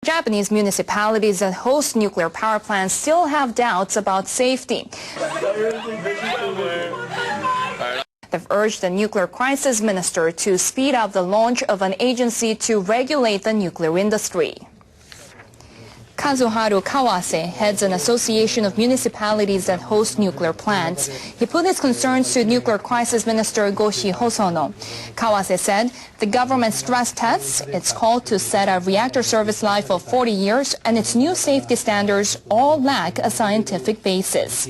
Japanese municipalities that host nuclear power plants still have doubts about safety. They've urged the nuclear crisis minister to speed up the launch of an agency to regulate the nuclear industry. Kazuharu Kawase heads an association of municipalities that host nuclear plants. He put his concerns to nuclear crisis minister Goshi Hosono. Kawase said the government stress tests its call to set a reactor service life of 40 years and its new safety standards all lack a scientific basis.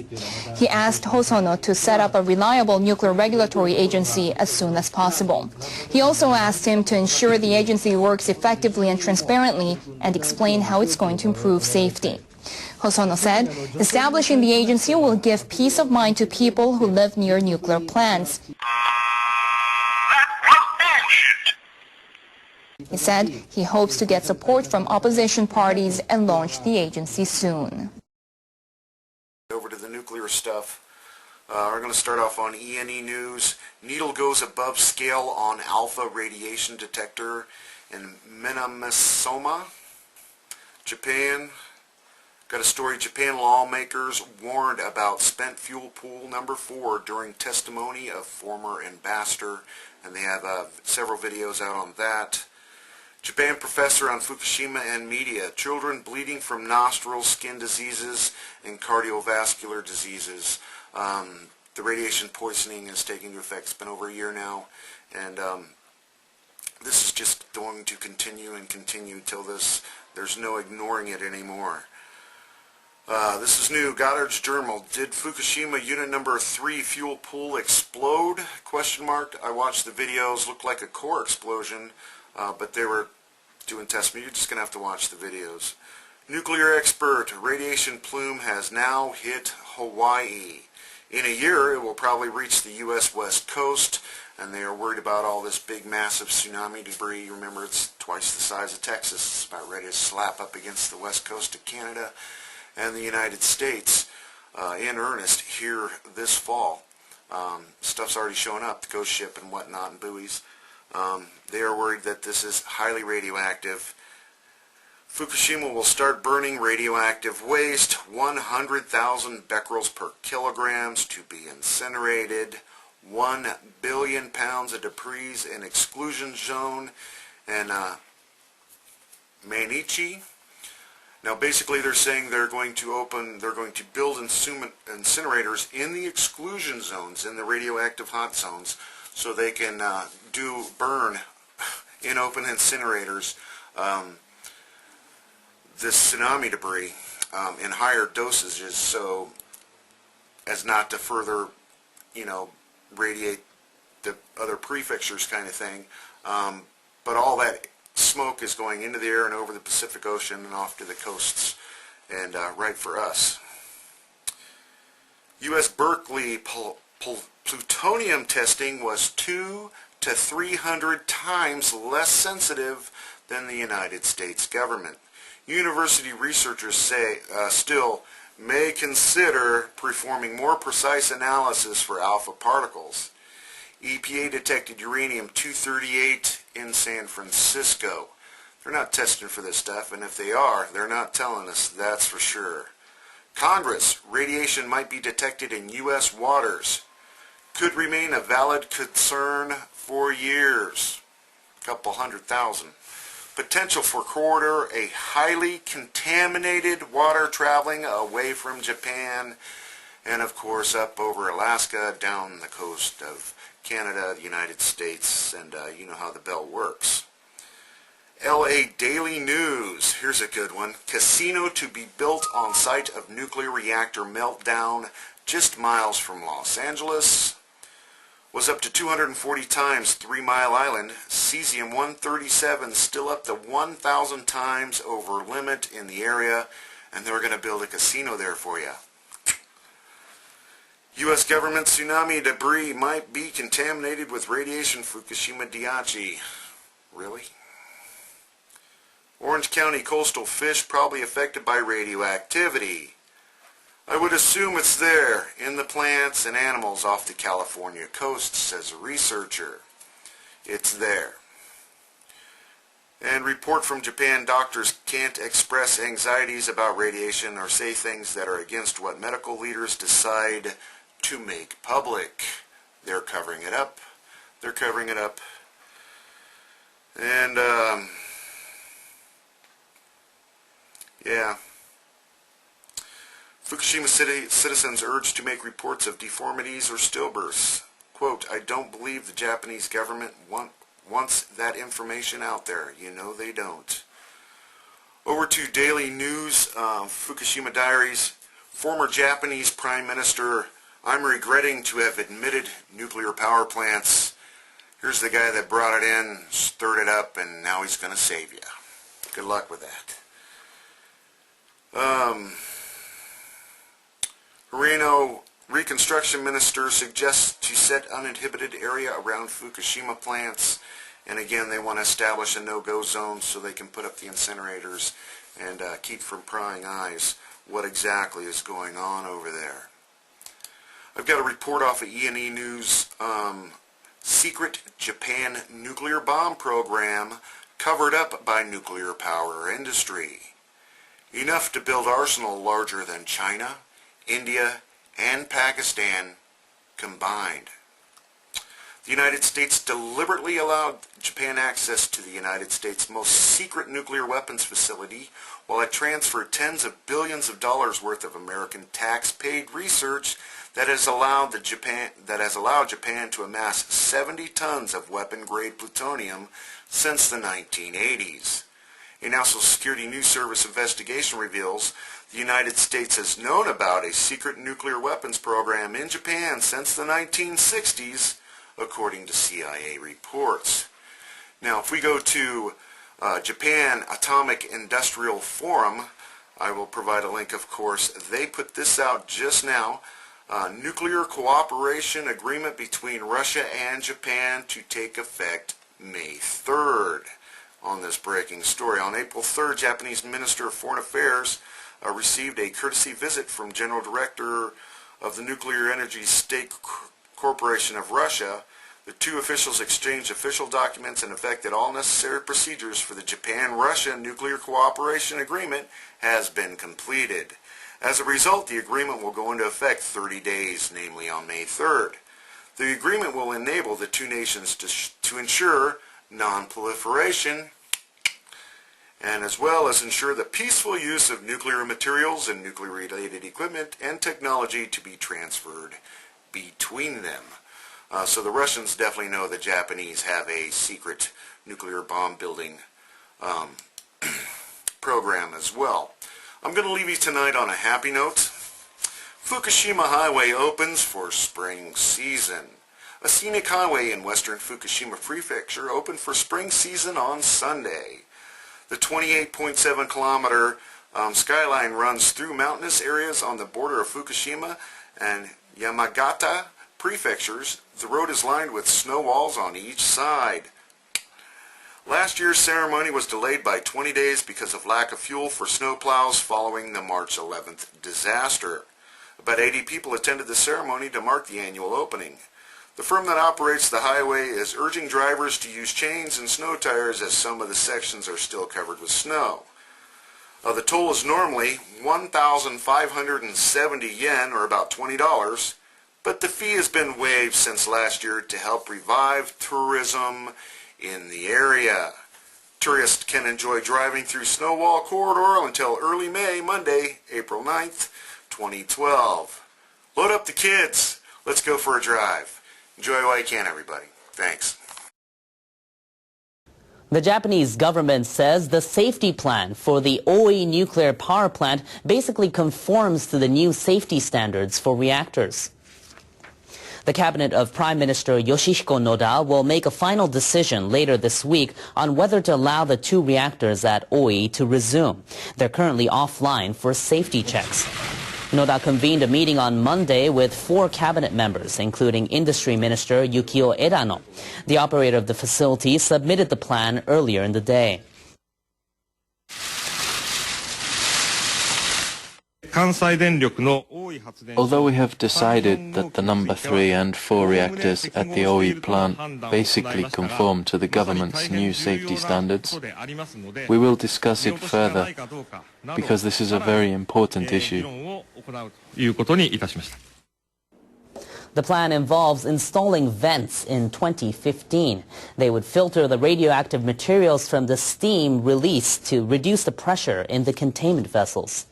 He asked Hosono to set up a reliable nuclear regulatory agency as soon as possible. He also asked him to ensure the agency works effectively and transparently and explain how it's going to improve safety. Hosono said establishing the agency will give peace of mind to people who live near nuclear plants. He said he hopes to get support from opposition parties and launch the agency soon. Over to the nuclear stuff. We're going to start off on ENE News. Needle goes above scale on alpha radiation detector in Minamisoma, Japan. Got a story. Japan lawmakers warned about spent fuel pool number 4 during testimony of former ambassador, and they have several videos out on that. Japan professor on Fukushima and media. Children bleeding from nostrils, skin diseases, and cardiovascular diseases. The radiation poisoning is taking effect. It's been over a year now, and this is just going to continue and continue till there's no ignoring it anymore. This is new. Goddard's Journal. Did Fukushima unit number 3 fuel pool explode? Question mark. I watched the videos. Looked like a core explosion, but they were doing tests. You're just going to have to watch the videos. Nuclear expert. Radiation plume has now hit Hawaii. In a year, it will probably reach the U.S. West Coast, and they are worried about all this big, massive tsunami debris. Remember, it's twice the size of Texas. It's about ready to slap up against the west coast of Canada and the United States in earnest here this fall. Stuff's already showing up, the ghost ship and whatnot and buoys. They are worried that this is highly radioactive. Fukushima will start burning radioactive waste, 100,000 becquerels per kilograms to be incinerated, 1 billion pounds of debris in exclusion zone, and Mainichi. Now basically they're saying they're going to build incinerators in the exclusion zones, in the radioactive hot zones, so they can burn in open incinerators this tsunami debris in higher dosages, so as not to further, radiate the other prefectures kind of thing. But all that smoke is going into the air and over the Pacific Ocean and off to the coasts, and right for us. U.S. Berkeley plutonium testing was 200 to 300 times less sensitive than the United States government. University researchers say still may consider performing more precise analysis for alpha particles. EPA detected uranium-238 in San Francisco. They're not testing for this stuff, and if they are, they're not telling us, that's for sure. Congress, radiation might be detected in U.S. waters. Could remain a valid concern for years. A couple 100,000. Potential for corridor, a highly contaminated water traveling away from Japan, and of course up over Alaska, down the coast of Canada, the United States, and you know how the belt works. LA Daily News, here's a good one. Casino to be built on site of nuclear reactor meltdown just miles from Los Angeles. Was up to 240 times 3 Mile Island. Cesium-137 still up to 1,000 times over limit in the area, and they're going to build a casino there for you. U.S. government tsunami debris might be contaminated with radiation. Fukushima Daiichi. Really? Orange County coastal fish probably affected by radioactivity. I would assume it's there in the plants and animals off the California coast, says a researcher. It's there. And report from Japan, doctors can't express anxieties about radiation or say things that are against what medical leaders decide to make public. They're covering it up. They're covering it up. And, yeah. Fukushima City citizens urged to make reports of deformities or stillbirths. Quote, I don't believe the Japanese government wants that information out there. You know they don't. Over to Daily News, Fukushima Diaries. Former Japanese Prime Minister, I'm regretting to have admitted nuclear power plants. Here's the guy that brought it in, stirred it up, and now he's going to save you. Good luck with that. Hirano Reconstruction Minister suggests to set uninhibited area around Fukushima plants. And again, they want to establish a no-go zone so they can put up the incinerators and keep from prying eyes what exactly is going on over there. I've got a report off of E&E News. Secret Japan nuclear bomb program covered up by nuclear power industry. Enough to build arsenal larger than China, India, and Pakistan combined. The United States deliberately allowed Japan access to the United States' most secret nuclear weapons facility while it transferred tens of billions of dollars worth of American tax-paid research that has allowed Japan to amass 70 tons of weapon-grade plutonium since the 1980s. A National Security News Service investigation reveals the United States has known about a secret nuclear weapons program in Japan since the 1960s, according to CIA reports. Now, if we go to Japan Atomic Industrial Forum, I will provide a link, of course. They put this out just now. Nuclear cooperation agreement between Russia and Japan to take effect May 3rd. On this breaking story, on April 3rd, Japanese Minister of Foreign Affairs received a courtesy visit from General Director of the Nuclear Energy State Corporation of Russia. The two officials exchanged official documents and effected all necessary procedures for the Japan-Russia Nuclear Cooperation Agreement has been completed. As a result, the agreement will go into effect 30 days, namely on May 3rd. The agreement will enable the two nations to ensure non-proliferation and as well as ensure the peaceful use of nuclear materials and nuclear-related equipment and technology to be transferred between them. So the Russians definitely know the Japanese have a secret nuclear bomb building program as well. I'm going to leave you tonight on a happy note. Fukushima Highway opens for spring season. A scenic highway in western Fukushima Prefecture opened for spring season on Sunday. The 28.7 kilometer skyline runs through mountainous areas on the border of Fukushima and Yamagata prefectures. The road is lined with snow walls on each side. Last year's ceremony was delayed by 20 days because of lack of fuel for snowplows following the March 11th disaster. About 80 people attended the ceremony to mark the annual opening. The firm that operates the highway is urging drivers to use chains and snow tires as some of the sections are still covered with snow. The toll is normally 1,570 yen, or about $20, but the fee has been waived since last year to help revive tourism in the area. Tourists can enjoy driving through Snowwall Corridor until early May, Monday, April 9th, 2012. Load up the kids. Let's go for a drive. Enjoy while you can, everybody. Thanks. The Japanese government says the safety plan for the Oi nuclear power plant basically conforms to the new safety standards for reactors. The cabinet of Prime Minister Yoshihiko Noda will make a final decision later this week on whether to allow the two reactors at Oi to resume. They're currently offline for safety checks. Noda convened a meeting on Monday with 4 cabinet members, including Industry Minister Yukio Edano. The operator of the facility submitted the plan earlier in the day. Although we have decided that the number 3 and 4 reactors at the OE plant basically conform to the government's new safety standards, we will discuss it further because this is a very important issue. The plan involves installing vents in 2015. They would filter the radioactive materials from the steam released to reduce the pressure in the containment vessels.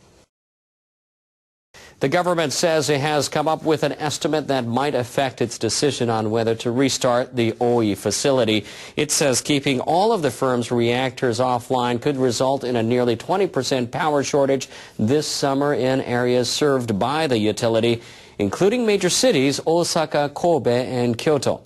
The government says it has come up with an estimate that might affect its decision on whether to restart the OE facility. It says keeping all of the firm's reactors offline could result in a nearly 20% power shortage this summer in areas served by the utility, including major cities Osaka, Kobe, and Kyoto.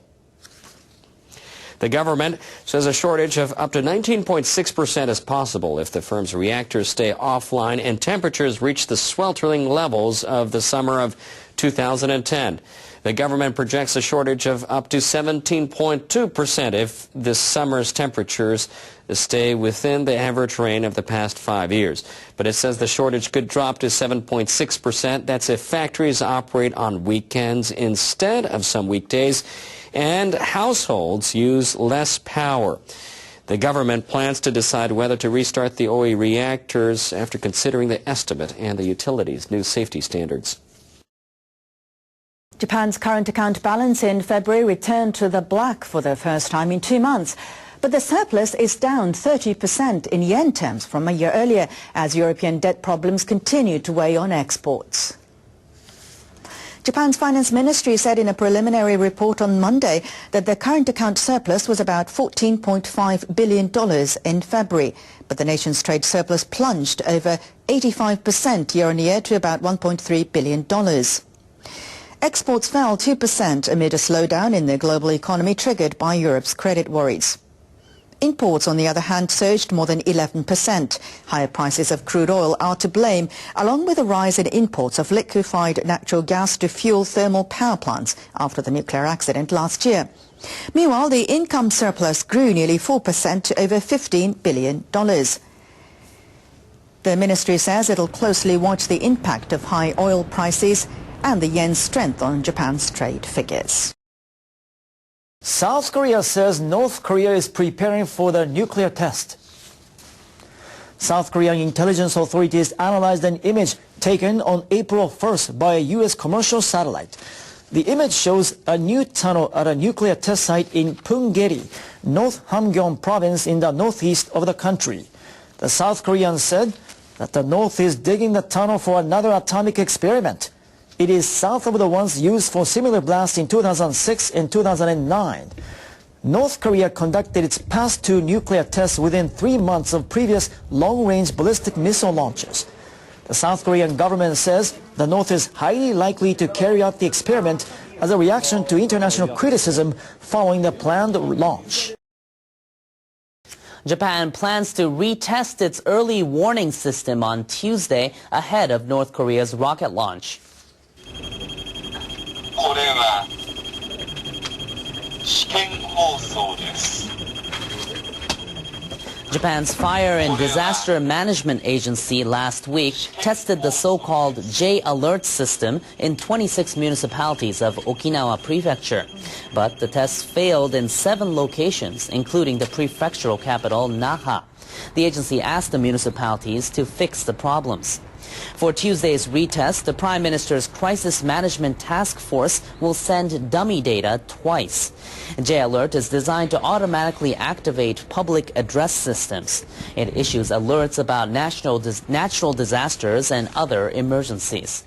The government says a shortage of up to 19.6% is possible if the firm's reactors stay offline and temperatures reach the sweltering levels of the summer of 2010. The government projects a shortage of up to 17.2% if this summer's temperatures stay within the average range of the past 5 years. But it says the shortage could drop to 7.6%. That's if factories operate on weekends instead of some weekdays and households use less power. The government plans to decide whether to restart the OE reactors after considering the estimate and the utility's new safety standards. Japan's current account balance in February returned to the black for the first time in 2 months. But the surplus is down 30% in yen terms from a year earlier as European debt problems continue to weigh on exports. Japan's finance ministry said in a preliminary report on Monday that the current account surplus was about $14.5 billion in February. But the nation's trade surplus plunged over 85% year-on-year to about $1.3 billion. Exports fell 2% amid a slowdown in the global economy triggered by Europe's credit worries. Imports, on the other hand, surged more than 11%. Higher prices of crude oil are to blame, along with a rise in imports of liquefied natural gas to fuel thermal power plants after the nuclear accident last year. Meanwhile, the income surplus grew nearly 4% to over $15 billion. The ministry says it will closely watch the impact of high oil prices and the yen's strength on Japan's trade figures. South Korea says North Korea is preparing for the nuclear test. South Korean intelligence authorities analyzed an image taken on April 1st by a U.S. commercial satellite. The image shows a new tunnel at a nuclear test site in Punggye-ri, North Hamgyong province in the northeast of the country. The South Koreans said that the North is digging the tunnel for another atomic experiment. It is south of the ones used for similar blasts in 2006 and 2009. North Korea conducted its past 2 nuclear tests within 3 months of previous long-range ballistic missile launches. The South Korean government says the North is highly likely to carry out the experiment as a reaction to international criticism following the planned launch. Japan plans to retest its early warning system on Tuesday ahead of North Korea's rocket launch. Japan's Fire and Disaster Management Agency last week tested the so-called J-Alert system in 26 municipalities of Okinawa Prefecture. But the tests failed in 7 locations, including the prefectural capital, Naha. The agency asked the municipalities to fix the problems. For Tuesday's retest, the Prime Minister's Crisis Management Task Force will send dummy data twice. J-Alert is designed to automatically activate public address systems. It issues alerts about natural disasters and other emergencies.